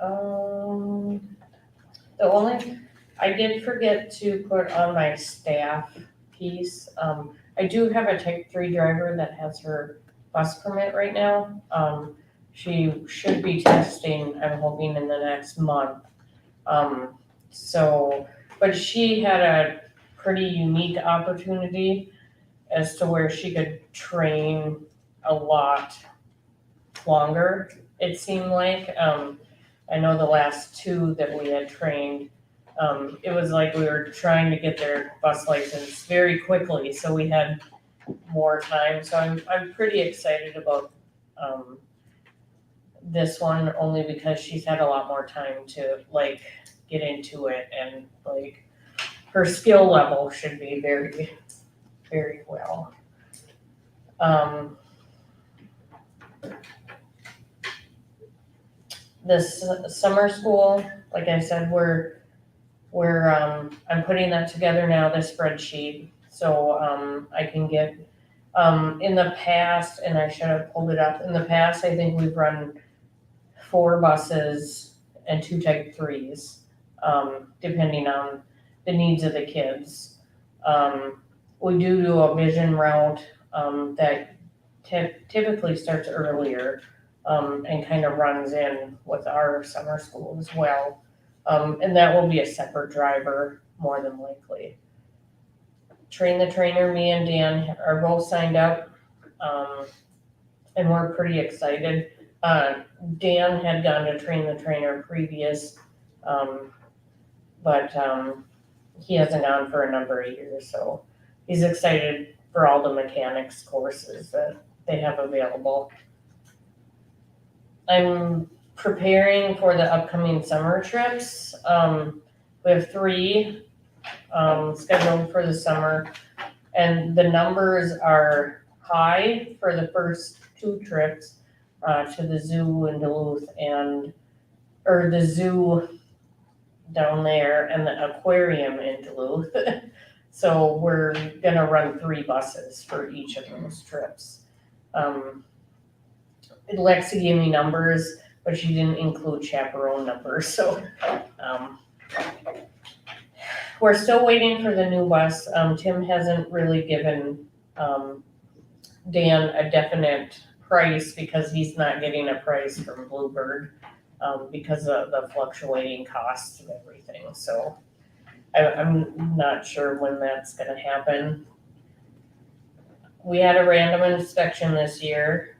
The only, I did forget to put on my staff piece, I do have a type 3 driver that has her bus permit right now. She should be testing, I'm hoping in the next month. So, but she had a pretty unique opportunity as to where she could train a lot longer, it seemed like. I know the last two that we had trained, it was like we were trying to get their bus license very quickly, so we had more time. So I'm pretty excited about this one, only because she's had a lot more time to like get into it, and like her skill level should be very, very well. This summer school, like I said, I'm putting that together now, the spreadsheet, so I can get, in the past, and I should have pulled it up, in the past, I think we've run 4 buses and 2 type 3s, depending on the needs of the kids. We do a vision route, that typically starts earlier, and kind of runs in with our summer school as well. And that will be a separate driver, more than likely. Train the Trainer, me and Dan are both signed up, and we're pretty excited. Dan had gone to Train the Trainer previous, but he hasn't gone for a number of years, so he's excited for all the mechanics courses that they have available. I'm preparing for the upcoming summer trips. We have 3 scheduled for the summer, and the numbers are high for the first 2 trips to the zoo in Duluth or the zoo down there and the aquarium in Duluth. So we're gonna run 3 buses for each of those trips. Lexi gave me numbers, but she didn't include chaperone numbers, so we're still waiting for the new bus. Tim hasn't really given Dan a definite price because he's not getting a price from Bluebird because of the fluctuating costs of everything. So I'm not sure when that's gonna happen. We had a random inspection this year,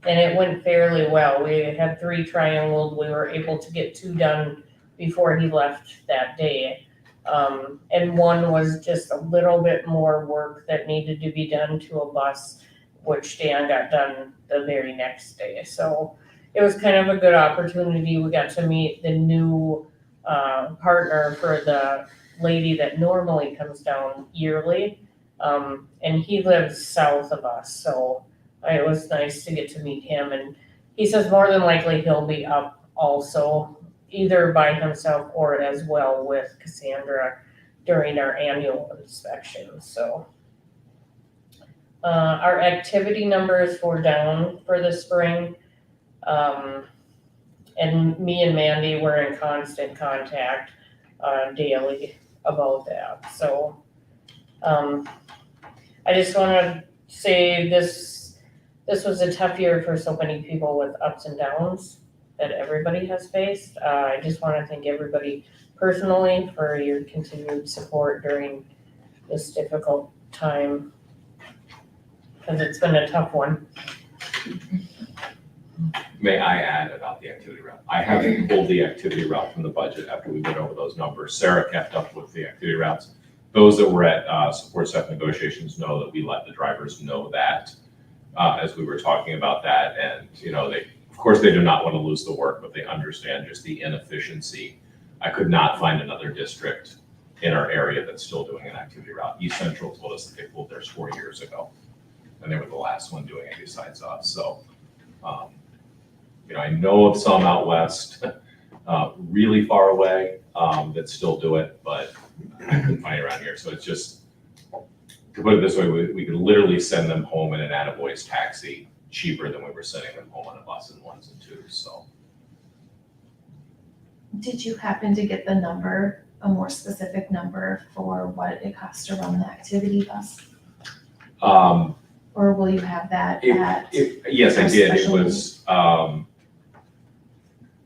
and it went fairly well. We had 3 triangled. We were able to get 2 done before he left that day. And 1 was just a little bit more work that needed to be done to a bus, which Dan got done the very next day. So it was kind of a good opportunity. We got to meet the new partner for the lady that normally comes down yearly. And he lives south of us, so it was nice to get to meet him. And he says more than likely he'll be up also, either by himself or as well with Cassandra during our annual inspection. So our activity numbers were down for the spring. And me and Mandy were in constant contact daily about that. So I just want to say this was a tough year for so many people with ups and downs that everybody has faced. I just want to thank everybody personally for your continued support during this difficult time, because it's been a tough one. May I add about the activity route? I haven't pulled the activity route from the budget after we went over those numbers. Sarah kept up with the activity routes. Those that were at support staff negotiations know that we let the drivers know that as we were talking about that. And, of course, they do not want to lose the work, but they understand just the inefficiency. I could not find another district in our area that's still doing an activity route. East Central told us that they pulled theirs 4 years ago, and they were the last one doing it besides us. So, I know of some out west, really far away, that still do it, but I couldn't find it around here. So it's just, to put it this way, we could literally send them home in an attaboy's taxi cheaper than we were sending them home on a bus in 1s and 2s. So Did you happen to get the number, a more specific number for what it costs to run the activity bus? Or will you have that at? Yes, I our did. special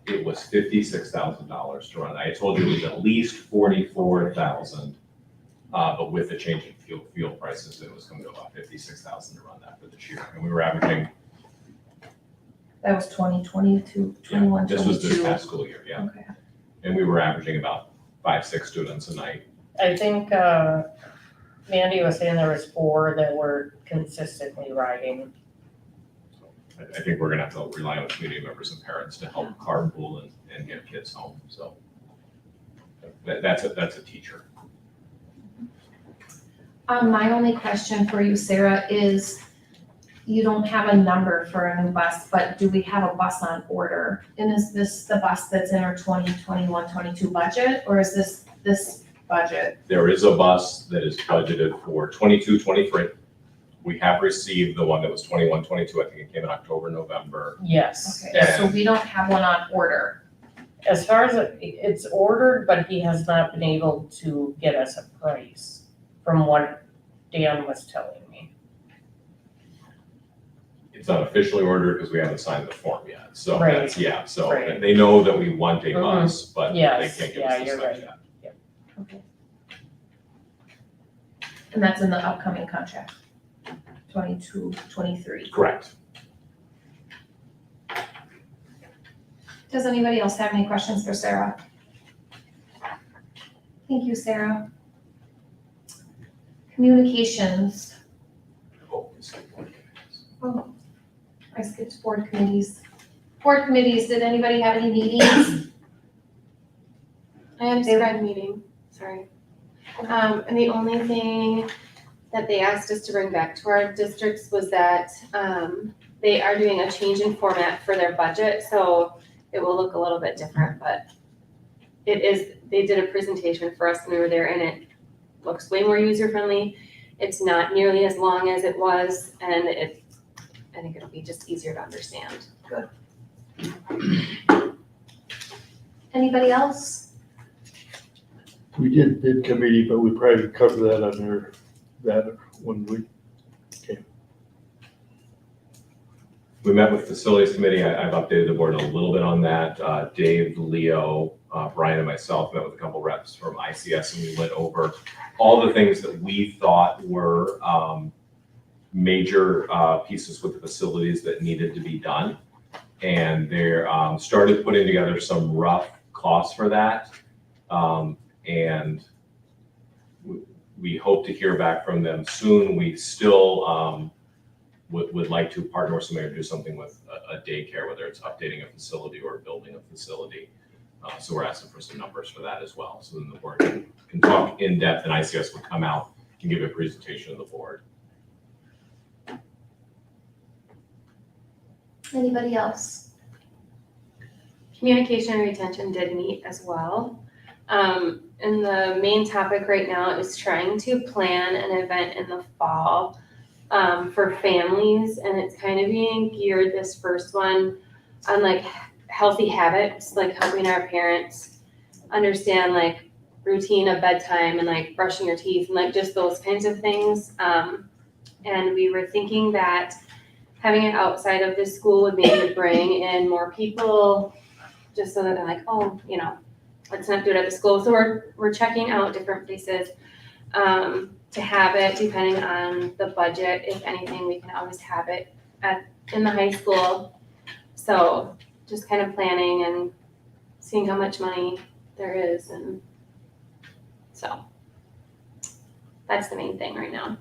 It was $56,000 to run. I told you it was at least 44,000. But with the change in fuel prices, it was coming to about 56,000 to run that for this year. And we were averaging, That was 2022, 21, this was this 22. past school year, yeah. Okay. And we were averaging about 5-6 students a night. I think, Mandy was saying there was 4 that were consistently riding. I think we're gonna have to rely on community members and parents to help carpool and get kids home, so. That's a teacher. My only question for you, Sarah, is you don't have a number for a new bus, but do we have a bus on order? And is this the bus that's in our 2021, 22 budget, or is this budget? There is a bus that is budgeted for 22, 23. We have received the one that was 21, 22. I think it came in October, November. Yes. Okay, so we don't have one on order. As far as it's ordered, but he has not been able to get us a price from what Dan was telling me. It's not officially ordered because we haven't signed the form yet. So Right. that's, yeah, so Right. they know that we want a Mhm. bus, but they Yes, can't give yeah, us the you're specs right. yet. Okay. And that's in the upcoming contract, 22, 23. Correct. Does anybody else have any questions for Sarah? Thank you, Sarah. Communications. Oh, it's like one. Oh, I skipped board committees. Board committees, did anybody have any meetings? I had a spread meeting, sorry. And the only thing that they asked us to bring back to our districts was that, they are doing a change in format for their budget, so it will look a little bit different, but they did a presentation for us when we were there, and it looks way more user-friendly. It's not nearly as long as it was, and I think it'll be just easier to understand. Anybody else? We did committee, but we probably cover that under that when we came. We met with facilities committee. I've updated the board a little bit on that. Dave, Leo, Brian and myself met with a couple reps from ICS, and we went over all the things that we thought were major pieces with the facilities that needed to be done. And they're started putting together some rough costs for that. And we hope to hear back from them soon. We still would like to partner with somebody to do something with a daycare, whether it's updating a facility or building a facility. So we're asking for some numbers for that as well. So then the board can talk in depth, and ICS will come out and give a presentation to the board. Anybody else? Communication and retention did meet as well. And the main topic right now is trying to plan an event in the fall for families, and it's kind of being geared, this first one, on like healthy habits, like helping our parents understand like routine of bedtime and like brushing your teeth and like just those kinds of things. And we were thinking that having it outside of the school would maybe bring in more people, just so that they're like, oh, you know, let's not do it at the school. So we're checking out different places to have it, depending on the budget. If anything, we can always have it in the high school. So just kind of planning and seeing how much money there is, and so that's the main thing right now.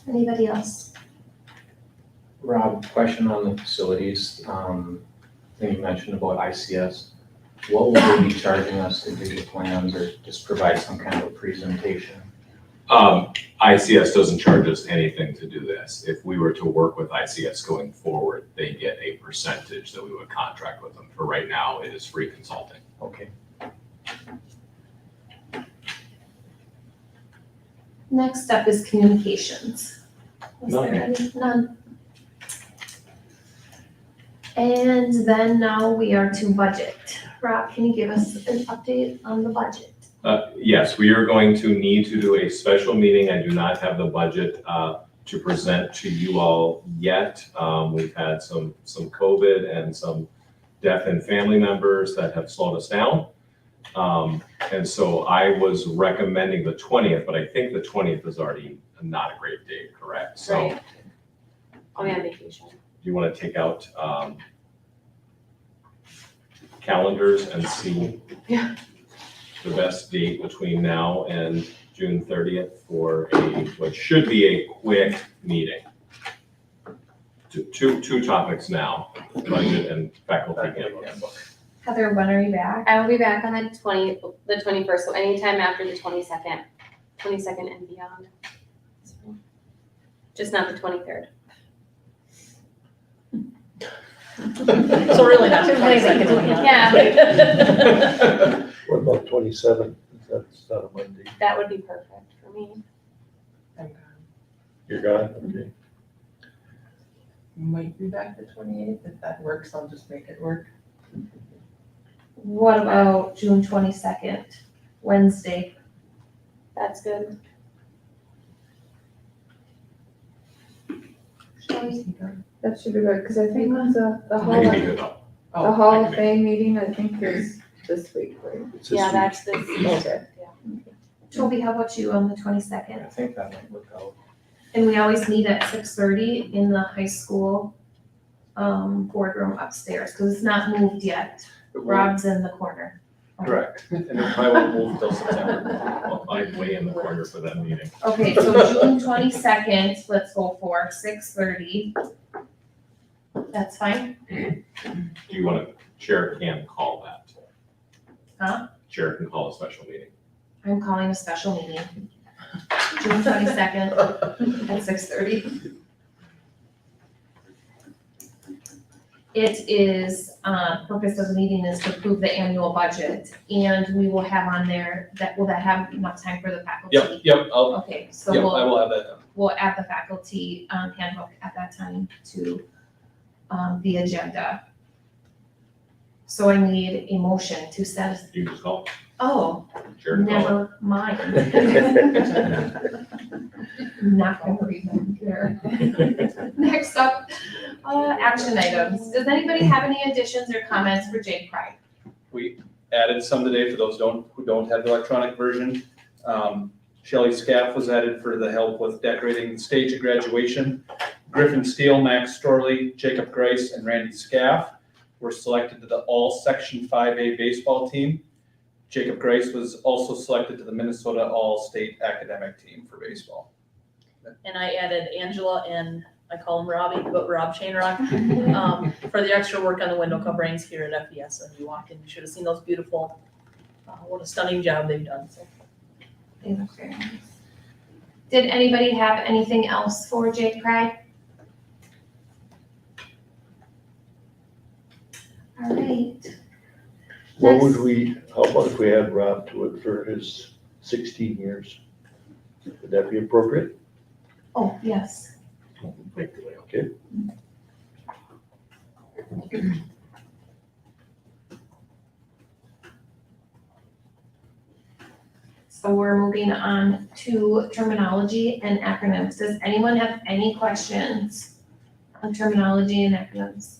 Anybody else? Rob, question on the facilities. Thing you mentioned about ICS. What will they be charging us to do the plans or just provide some kind of a presentation? ICS doesn't charge us anything to do this. If we were to work with ICS going forward, they get a percentage that we would contract with them. For right now, it is free consulting. Okay. Next up is communications. Was there None. any? None. And then now we are to budget. Rob, can you give us an update on the budget? Yes, we are going to need to do a special meeting. I do not have the budget to present to you all yet. We've had some COVID and some death in family members that have slowed us down. And so I was recommending the 20th, but I think the 20th is already not a great date, correct? So Right. I'll be on vacation. do you want to take out calendars and see Yeah. the best date between now and June 30th for what should be a quick meeting? Two topics now, budget and faculty handbook. Heather, when are you back? I will be back on the 21st, so anytime after the 22nd and beyond. Just not the 23rd. So really not the 22nd. Yeah. What about 27th? That's not a Monday. That would be perfect for me. You're gone? Okay. Might be back the 28th. If that works, I'll just make it work. What about June 22nd, Wednesday? That's good. That should be good, because I think the I Hall, can of- be good though. the Hall of Fame meeting, I think is this week, right? It's this Yeah, week. that's this. Okay. Toby, how about you on the 22nd? I think that might work out. And we always meet at 6:30 in the high school boardroom upstairs, because it's not moved yet. Rob's in the corner. Correct, and it probably won't move till September. Well, I'm way in the corner for that meeting. Okay, so June 22nd, let's go for 6:30. That's fine? Do you want to, chair can call that? Huh? Chair can call a special meeting. I'm calling a special meeting. June 22nd at 6:30. It is, purpose of the meeting is to approve the annual budget, and we will have on there, will that have enough time for the faculty? Yep, Okay, so I we'll will have that done. add the faculty handbook at that time to the agenda. So I need a motion to set, You just call, oh, chair can call it. never mind. Not gonna read them here. Next up, action items. Does anybody have any additions or comments for Jake Pride? We added some today for those who don't have the electronic version. Shelley Scaff was added for the help with decorating the stage at graduation. Griffin Steele, Max Storley, Jacob Grice, and Randy Scaff were selected to the all Section 5A baseball team. Jacob Grice was also selected to the Minnesota All-State Academic Team for baseball. And I added Angela and I call him Robbie, but Rob Shanerock, for the extra work on the window coverings here at FES. And you walked in, you should have seen those beautiful, what a stunning job they've done. So. They look very nice. Did anybody have anything else for Jake Pride? All right. What would we, how about if we had Rob do it for his 16 years? Would that be appropriate? Oh, yes. Okay. So we're moving on to terminology and acronyms. Does anyone have any questions on terminology and acronyms?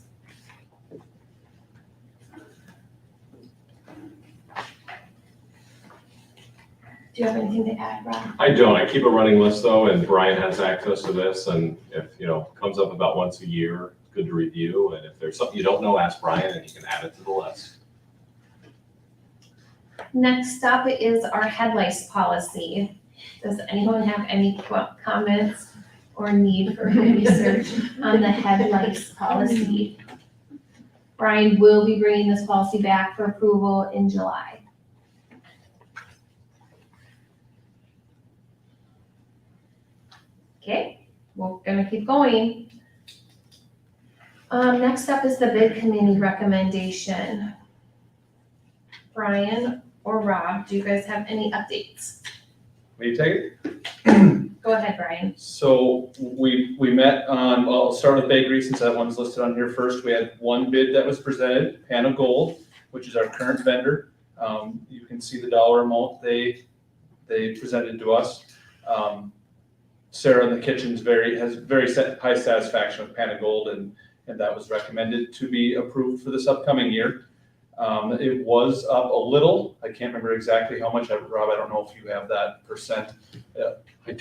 Do you have anything to add, Rob? I don't. I keep a running list though, and Brian has access to this, and if, comes up about once a year, it's good to review, and if there's something you don't know, ask Brian and he can add it to the list. Next up is our head lice policy. Does anyone have any comments or need for research on the head lice policy? Brian will be bringing this policy back for approval in July. Okay, we're gonna keep going. Next up is the bid committee recommendation. Brian or Rob, do you guys have any updates? Will you take it? Go ahead, Brian. So we met on, well, I'll start with bakery since that one's listed on here first. We had one bid that was presented, Pan of Gold, which is our current vendor. You can see the dollar amount they presented to us. Sarah in the kitchen's has very high satisfaction with Pan of Gold, and that was recommended to be approved for this upcoming year. It was up a little. I can't remember exactly how much. Rob, I don't know if you have that percent.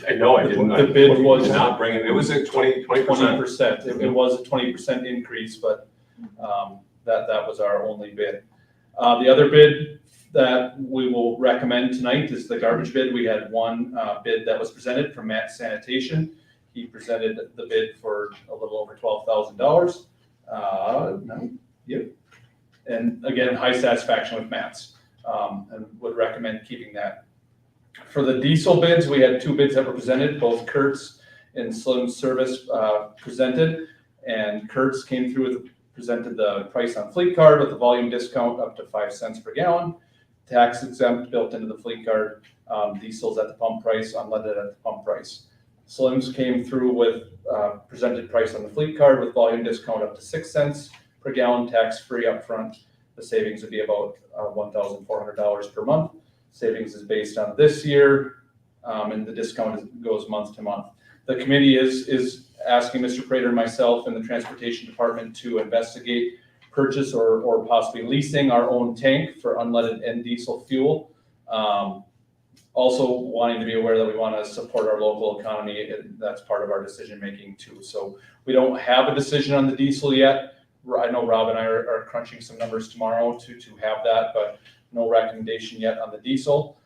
I know I didn't. The bid was did not bring it. It was at 20%. 20%. It was a 20% increase, but that was our only bid. The other bid that we will recommend tonight is the garbage bid. We had one bid that was presented from Matt Sanitation. He presented the bid for a little over $12,000. And again, high satisfaction with Matt's, and would recommend keeping that. For the diesel bids, we had two bids that were presented, both Kurtz and Slim Service presented, and Kurtz came through presented the price on fleet card with a volume discount up to 5 cents per gallon, tax exempt built into the fleet card, diesels at the pump price, unleaded at the pump price. Slims came through with presented price on the fleet card with volume discount up to 6 cents per gallon, tax-free upfront. The savings would be about $1,400 per month. Savings is based on this year, and the discount goes month to month. The committee is asking Mr. Prater and myself and the transportation department to investigate purchase or possibly leasing our own tank for unleaded and diesel fuel. Also wanting to be aware that we want to support our local economy, and that's part of our decision making too. So we don't have a decision on the diesel yet. I know Rob and I are crunching some numbers tomorrow to have that, but no recommendation yet on the diesel.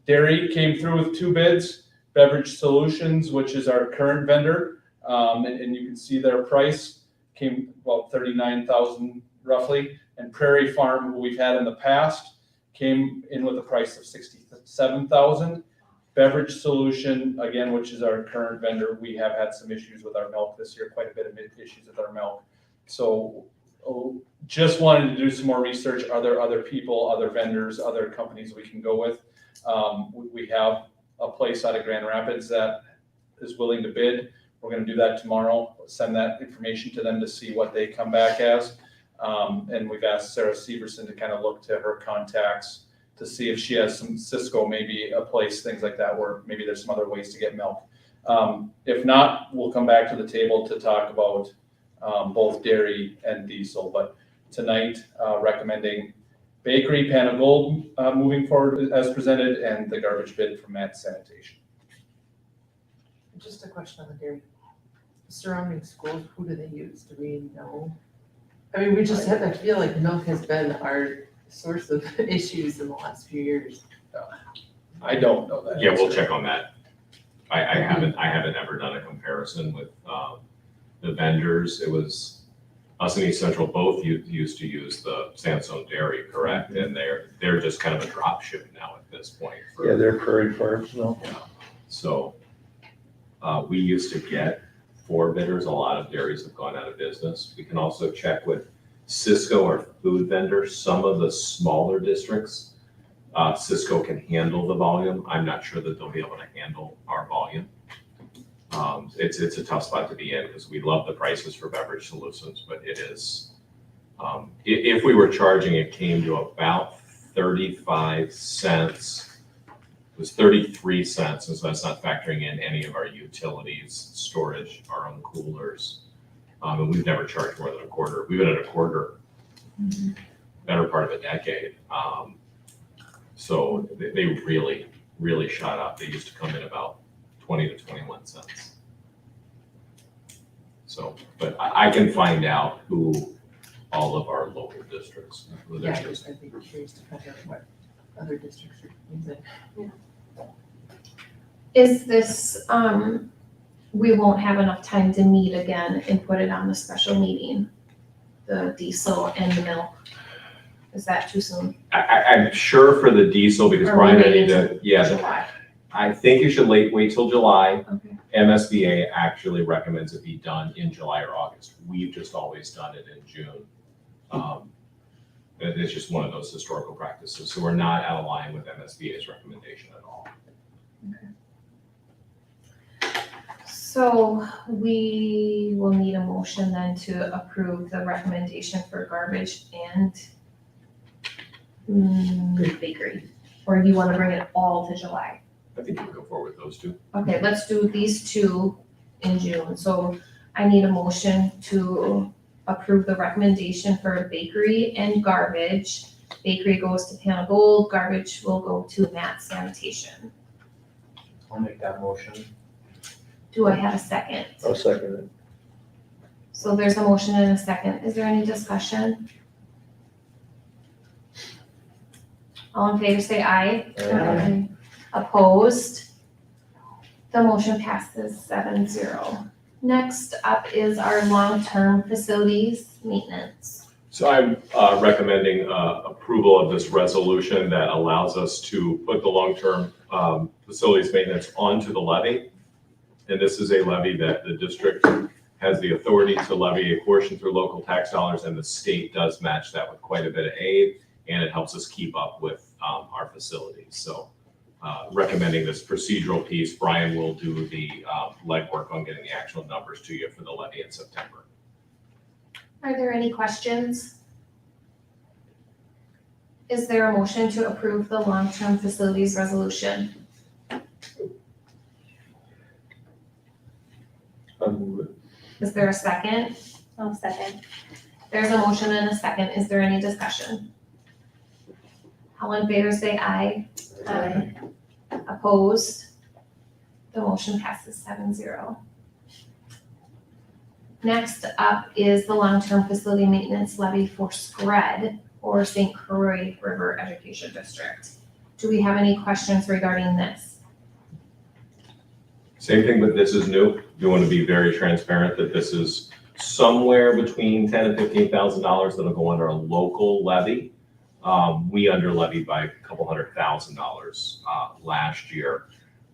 Dairy came through with two bids. Beverage Solutions, which is our current vendor, and you can see their price came about $39,000 roughly. And Prairie Farm, who we've had in the past, came in with a price of $67,000. Beverage Solution, again, which is our current vendor, we have had some issues with our milk this year, quite a bit of issues with our milk. So just wanted to do some more research. Are there other people, other vendors, other companies we can go with? We have a place out of Grand Rapids that is willing to bid. We're going to do that tomorrow, send that information to them to see what they come back as. And we've asked Sarah Severson to kind of look to her contacts to see if she has some Cisco, maybe a place, things like that, where maybe there's some other ways to get milk. If not, we'll come back to the table to talk about both dairy and diesel. But tonight, recommending bakery, Pan of Gold moving forward as presented, and the garbage bid from Matt Sanitation. Just a question on the dairy. Surrounding schools, who do they use? Do we know? I mean, we just have, I feel like milk has been our source of issues in the last few years. I don't know that. Yeah, we'll check on that. I haven't ever done a comparison with the vendors. It was us and East Central both used to use the Sansone Dairy, correct? And they're just kind of a drop ship now at this point. Yeah, they're Prairie Farms now. Yeah. So we used to get 4 bidders. A lot of dairies have gone out of business. We can also check with Cisco, our food vendor. Some of the smaller districts, Cisco can handle the volume. I'm not sure that they'll be able to handle our volume. It's a tough spot to be in because we love the prices for Beverage Solutions, but it is, if we were charging, it came to about 35 cents. It was 33 cents, and so that's not factoring in any of our utilities, storage, our own coolers. And we've never charged more than a quarter. We've been at a quarter, better part of a decade. So they really, really shot up. They used to come in about 20 to 21 cents. So, but I can find out who all of our local districts. Yeah, I just, I'd be curious to find out what other districts are using. Is this, we won't have enough time to meet again and put it on the special meeting, the diesel and the milk? Is that too soon? I'm sure for the diesel, because Or Brian, I maybe need to, yeah, July? I think you should wait till July. Okay. MSBA actually recommends it be done in July or August. We've just always done it in June. It's just one of those historical practices. So we're not out of line with MSBA's recommendation at all. So we will need a motion then to approve the recommendation for garbage and bakery. Or do you wanna bring it all to July? I think you can go forward with those two. Okay, let's do these two in June. So I need a motion to approve the recommendation for bakery and garbage. Bakery goes to Pan of Gold, garbage will go to Matt Sanitation. I'll make that motion. Do I have a second? I'll second it. So there's a motion and a second. Is there any discussion? All in favor say aye. Aye. Opposed? The motion passes 7-0. Next up is our long-term facilities maintenance. So I'm recommending approval of this resolution that allows us to put the long-term facilities maintenance onto the levy. And this is a levy that the district has the authority to levy a portion through local tax dollars, and the state does match that with quite a bit of aid, and it helps us keep up with our facilities. So recommending this procedural piece. Brian will do the legwork on getting the actual numbers to you for the levy in September. Are there any questions? Is there a motion to approve the long-term facilities resolution? I'll move it. Is there a second? I'll second. There's a motion and a second. Is there any discussion? All in favor say aye. Aye. Opposed? The motion passes 7-0. Next up is the long-term facility maintenance levy for SCRED, or St. Croix River Education District. Do we have any questions regarding this? Same thing, but this is new. You want to be very transparent that this is somewhere between $10,000 and $15,000 that'll go under a local levy. We under levied by a couple $100,000 last year.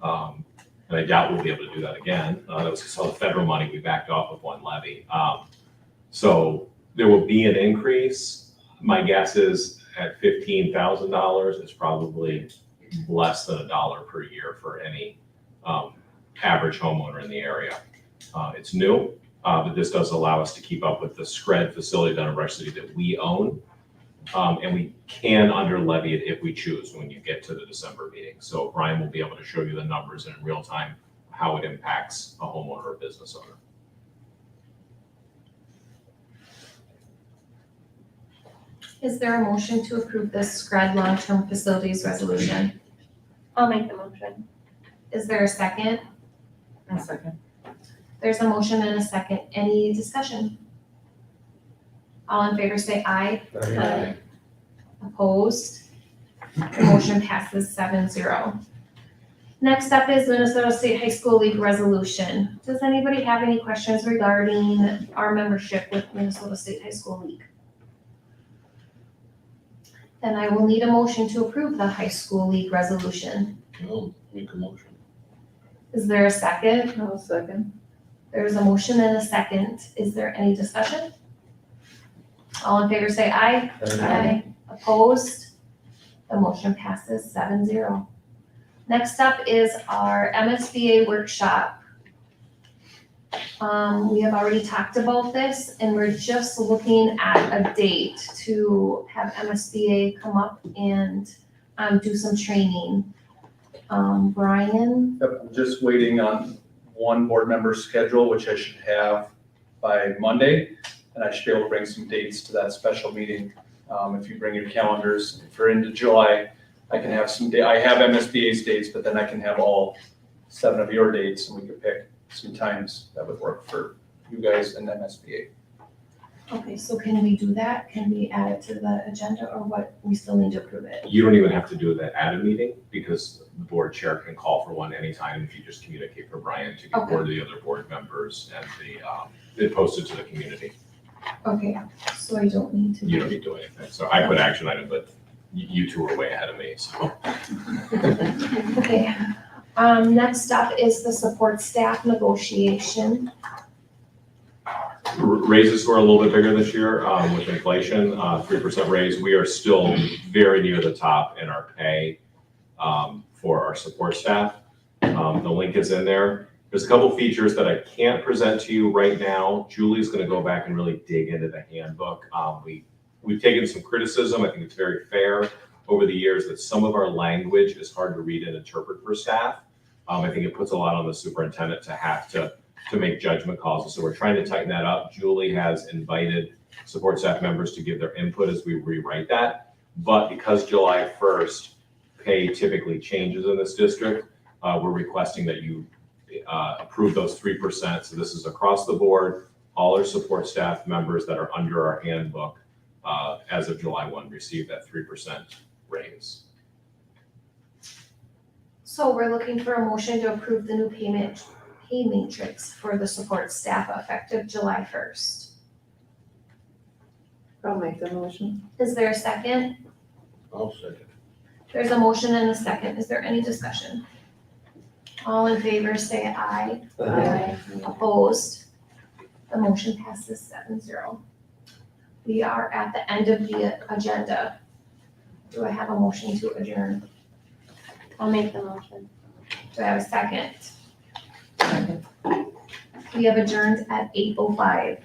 And I doubt we'll be able to do that again. That was just all the federal money we backed off of one levy. So there will be an increase. My guess is at $15,000, it's probably less than $1 per year for any average homeowner in the area. It's new, but this does allow us to keep up with the SCRED facility down in Rush City that we own. And we can under levy it if we choose when you get to the December meeting. So Brian will be able to show you the numbers in real time, how it impacts a homeowner or business owner. Is there a motion to approve this SCRED long-term facilities resolution? I'll make the motion. Is there a second? A second. There's a motion and a second. Any discussion? All in favor say aye. Aye. Opposed? The motion passes 7-0. Next up is Minnesota State High School League resolution. Does anybody have any questions regarding our membership with Minnesota State High School League? Then I will need a motion to approve the high school league resolution. I'll make a motion. Is there a second? I'll second. There's a motion and a second. Is there any discussion? All in favor say aye. Aye. Opposed? The motion passes 7-0. Next up is our MSBA workshop. We have already talked about this, and we're just looking at a date to have MSBA come up and do some training. Brian? Yep, I'm just waiting on one board member's schedule, which I should have by Monday. And I should be able to bring some dates to that special meeting. If you bring your calendars for into July, I can have I have MSBA's dates, but then I can have all 7 of your dates, and we could pick some times that would work for you guys and MSBA. Okay, so can we do that? Can we add it to the agenda, or what? We still need to approve it? You don't even have to do that at a meeting because the board chair can call for one anytime if you just communicate for Brian to get Okay. word to the other board members and it posted to the community. Okay, so I don't need to. You don't need to do anything. So I put action item, but you two are way ahead of me, so. Okay, next up is the support staff negotiation. Raises were a little bit bigger this year with inflation, 3% raise. We are still very near the top in our pay for our support staff. The link is in there. There's a couple features that I can't present to you right now. Julie's gonna go back and really dig into the handbook. We've taken some criticism, I think it's very fair, over the years that some of our language is hard to read and interpret for staff. I think it puts a lot on the superintendent to have to make judgment calls, and so we're trying to tighten that up. Julie has invited support staff members to give their input as we rewrite that. But because July 1st, pay typically changes in this district, we're requesting that you approve those 3%. So this is across the board, all our support staff members that are under our handbook as of July 1 receive that 3% raise. So we're looking for a motion to approve the new pay matrix for the support staff effective July 1st. I'll make the motion. Is there a second? I'll second. There's a motion and a second. Is there any discussion? All in favor, say aye. Aye. Opposed? The motion passes 7-0. We are at the end of the agenda. Do I have a motion to adjourn? I'll make the motion. Do I have a second? We have adjourned at 8:05.